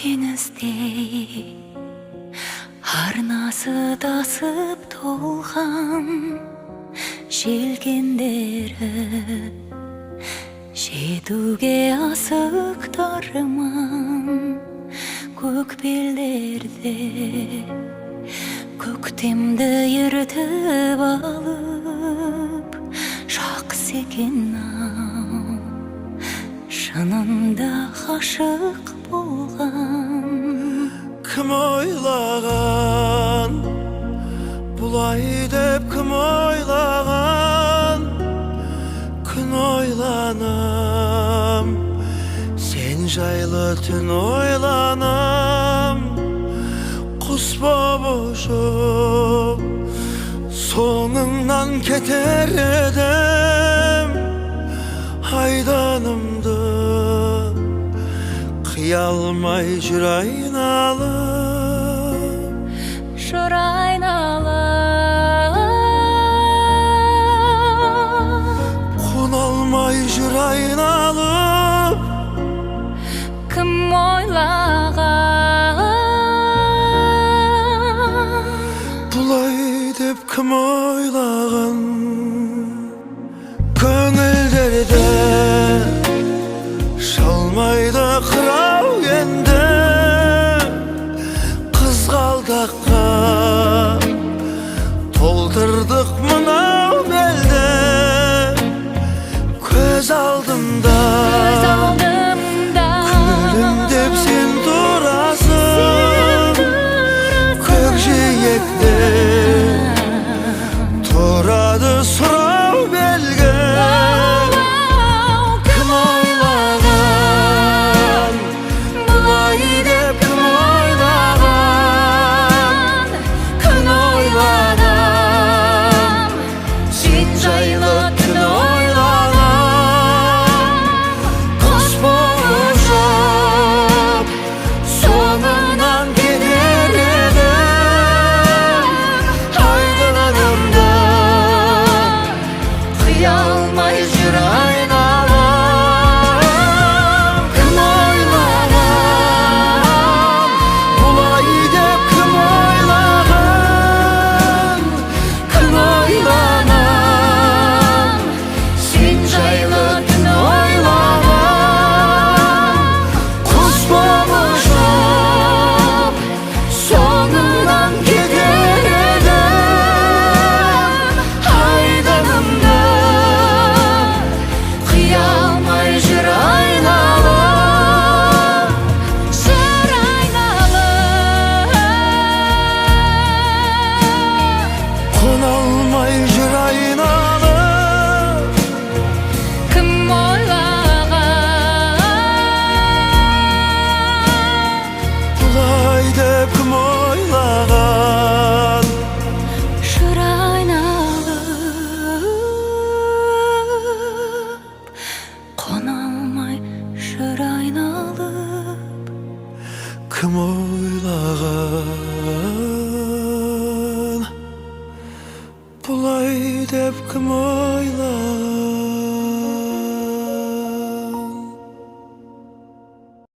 denizde arnası tasıp dolgan желгендері жетуге асықтарман көк белдерде көктемді ертіп алып жақсы екен-ау шынында ғашық болған. Кім ойлаған бұлай деп, кім ойлаған? Күн ойланам, сен жайлы түн ойланам. Құс боп ұшып соңыңнан кетер едім. Айданымды қия алмай жүр айналып, жүр айналып. Қона алмай жүр айналып. Кім ойлаған Бұлай деп, кім ойлаған? Көңілдерде шалмайды қырау енді, қызғалдаққа толтырдық мынау белді. Көз алдымда күлімдеп сен тұрасың, көкжиекте тұрады сұрау белгі. Кім ойлаған бұлай деп, кім ойлаған? Күн ойланам, сен жайлы түн ойланам. Құс болып ұшып соңынан кетер едім. Айдынымды қия алмай жүр айналып. Кім ойлаған бұлай деп, кім ойлаған? Кім ойланам, сен жайлы түн ойланам. Құс боп ұшып соңынан кетер едім. Айдынымды қия алмай жүр айналып, жүр айналып. Қона алмай жүр айналып. Кім ойлаған Бұлай деп, кім ойлаған? жүр айналып. Қона алмай жүр айналып. Кім ойлаған бұлай деп, кім ойлаған?